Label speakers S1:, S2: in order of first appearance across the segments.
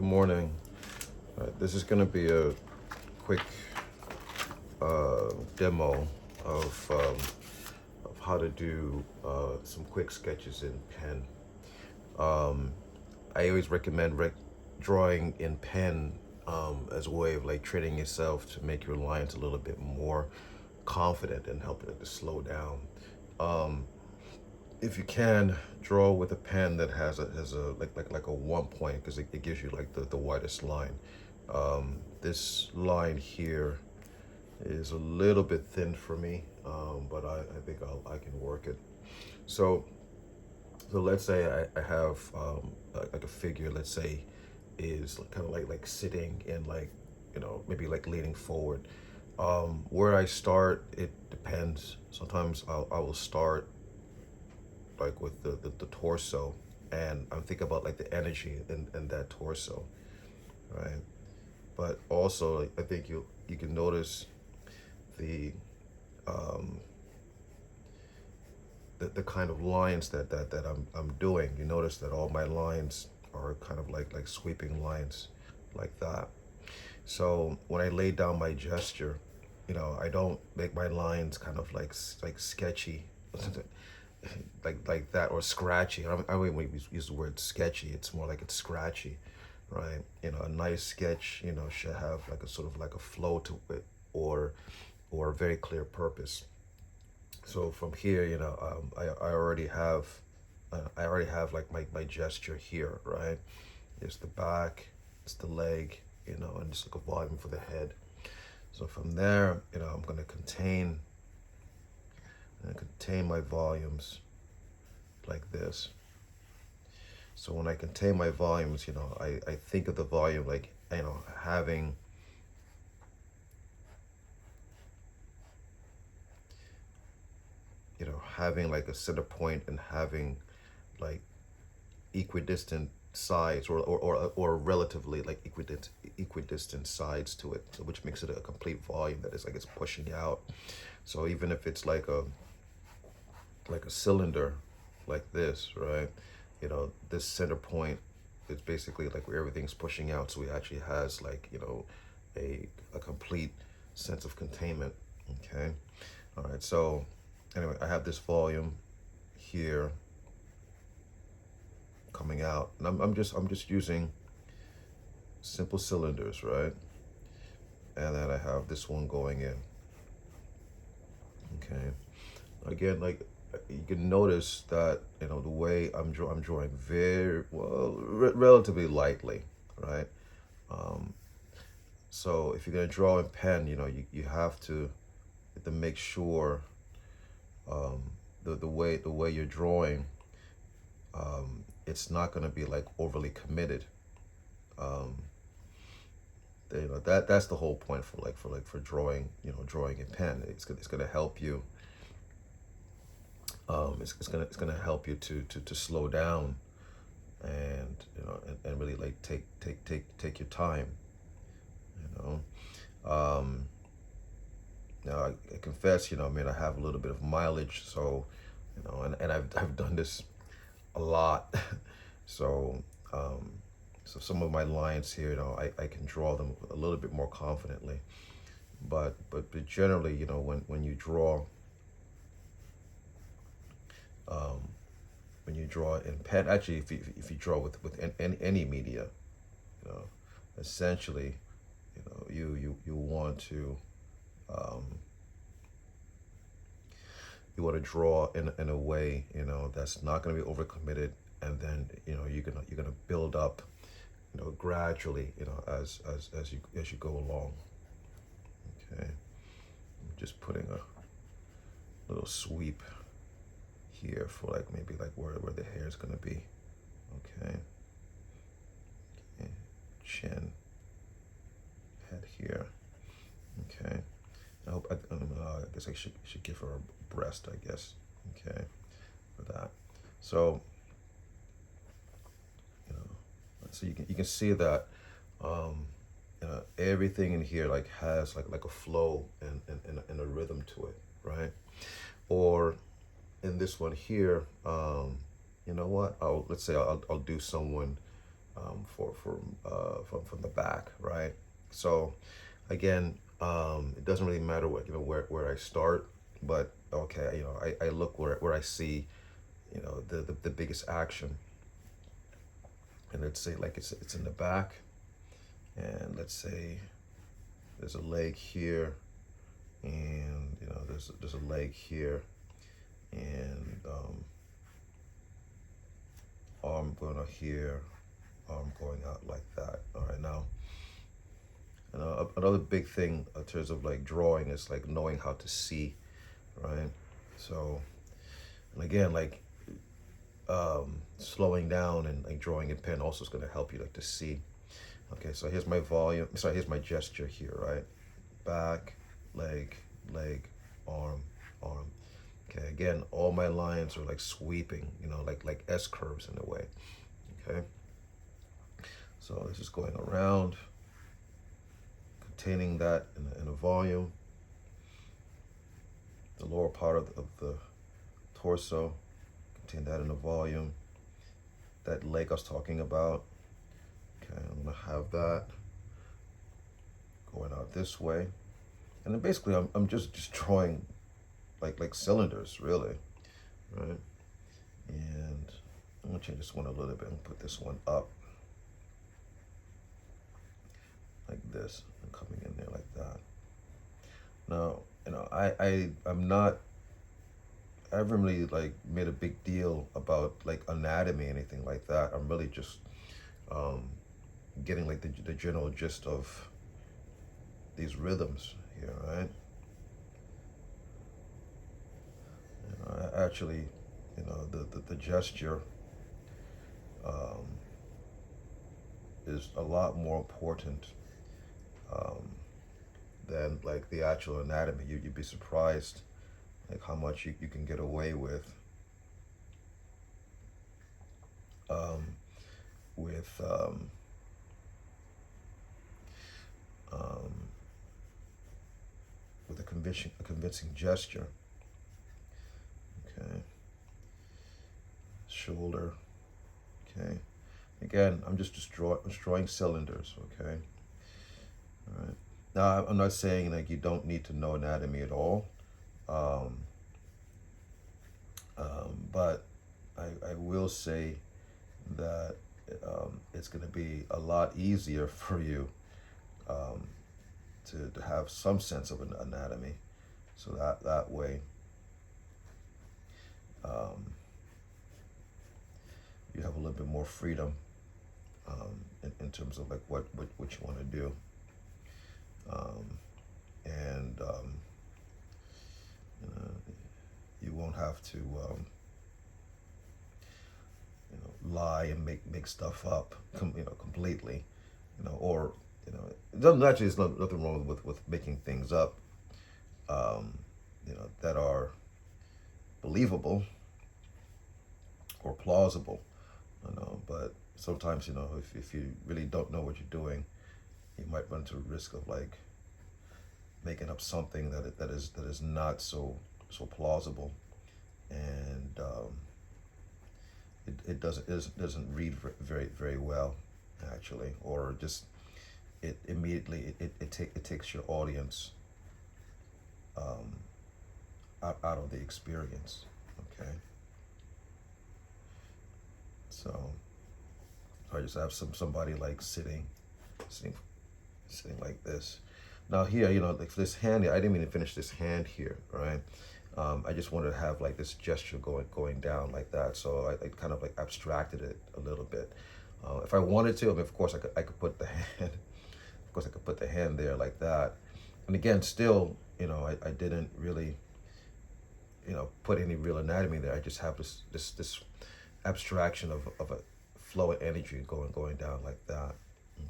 S1: Good morning. This is going to be a quick demo of how to do some quick sketches in pen. Um, I always recommend drawing in pen as a way of like training yourself to make your lines a little bit more confident and helping it to slow down. Um, if you can draw with a pen that has a like a 1 point, because it gives you like the widest line. This line here is a little bit thin for me, but I think I can work it. So let's say I have like a figure, let's say is kind of like sitting in, like, maybe like leaning forward. Where I start, it depends. Sometimes I will start like with the torso, and I'm thinking about like the energy in that torso, right? But also, like, I think you can notice the um, the kind of lines that I'm doing. You notice that all my lines are kind of like sweeping lines like that. So when I lay down my gesture, I don't make my lines kind of like sketchy, like that, or scratchy. I don't even use the word sketchy. It's more like it's scratchy, right? A nice sketch, should have like a sort of like a flow to it, or a very clear purpose. So from here, I already have like my gesture here, right? It's the back, it's the leg, and just like a volume for the head. So from there, I'm gonna contain my volumes like this. So when I contain my volumes, I think of the volume like, having like a center point, and having like equidistant sides, or relatively like equidistant sides to it, so which makes it a complete volume that is like it's pushing out. So even if it's like a cylinder like this, right? This center point is basically like where everything's pushing out, so it actually has like, a complete sense of containment. Okay. All right. So anyway, I have this volume here coming out, and I'm just using simple cylinders, right? And then I have this one going in. Okay. Again, like, you can notice that, the way I'm drawing very well, relatively lightly, right? Um, so if you're gonna draw in pen, you have to make sure, um, the way you're drawing, it's not gonna be like overly committed. Um, that's the whole point for drawing, drawing in pen. It's gonna help you. It's gonna help you to slow down, and and really like take your time. You um, Now I confess, I have a little bit of mileage, so and I've done this a lot. so um, so some of my lines here, I can draw them a little bit more confidently. But generally, when you draw, um, when you draw in pen, actually, if you draw with any media, you know, essentially, you want to, um, draw in a way, that's not going to be overcommitted, and then you're gonna build up, gradually, as you go along. Okay, I'm just putting a little sweep here for like maybe like where the hair is going to be. Okay. Okay. Chin, head here. Okay. I guess I should give her a breast, I guess. Okay, for that. So you know, so you can see that, everything in here like has like a flow and a rhythm to it, right? Or in this one here, you know what? Let's say I'll do someone from the back, right? So again, it doesn't really matter what, where I start, but okay, I look where I see, the biggest action, and let's say like it's in the back, and let's say there's a leg here, and there's a leg here, and arm going out here, arm going out like that. All right, now, another big thing in terms of like drawing is like knowing how to see, right? So, and again, like slowing down and like drawing in pen also is going to help you like to see. Okay, so here's my volume. Sorry, here's my gesture here, right? Back, leg, leg, arm, arm. Okay, again, all my lines are like sweeping, like S curves in a way. Okay, so this is going around, containing that in a volume. The lower part of the torso, contain that in a volume. That leg I was talking about. Okay, I'm gonna have that going out this way, and then basically I'm just drawing like cylinders, really, right? And I'm gonna change this one a little bit and put this one up like this, and coming in there like that. Now, I haven't really like made a big deal about like anatomy, anything like that. I'm really just getting like the general gist of these rhythms here, right? Actually, the gesture is a lot more important than like the actual anatomy. You'd be surprised like how much you can get away with um, with um, with a convincing gesture. Okay, shoulder. Okay, again, I'm just drawing cylinders. Okay, all right. Now I'm not saying like you don't need to know anatomy at all, um, but I will say that it's going to be a lot easier for you um, to have some sense of an anatomy, so that way you have a little bit more freedom in terms of like what you want to do, and you won't have to lie and make stuff up completely, or it doesn't actually, there's nothing wrong with making things up that are believable or plausible, but sometimes if you really don't know what you're doing, you might run into the risk of like making up something that is not so plausible, and it doesn't read very well, actually, or just it immediately it takes your audience out of the experience. Okay, so I just have somebody like sitting like this. Now here, like for this hand, I didn't mean to finish this hand here, right? I just wanted to have like this gesture going down like that. So I kind of like abstracted it a little bit. If I wanted to, I mean, of course I could put the hand, of course I could put the hand there like that. And again, still, I didn't really, put any real anatomy there. I just have this abstraction of a flow of energy going down like that.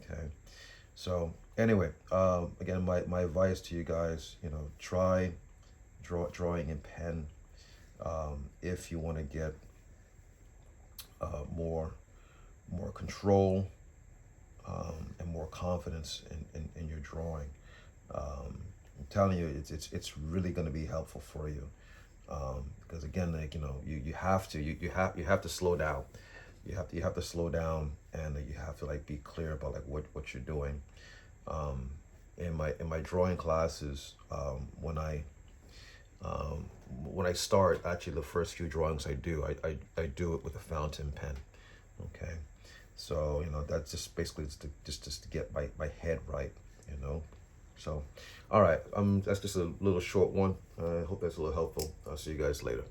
S1: Okay. So anyway, again, my advice to you guys, try drawing in pen if you want to get more control and more confidence in your drawing. I'm telling you, it's really going to be helpful for you, because again, like you have to slow down. You have to slow down and you have to like be clear about like what you're doing. Um, in my drawing classes, when I start, actually the first few drawings I do, I do it with a fountain pen. Okay, so that's just basically just to get my head right. You know, so all right, that's just a little short one. I hope that's a little helpful. I'll see you guys later.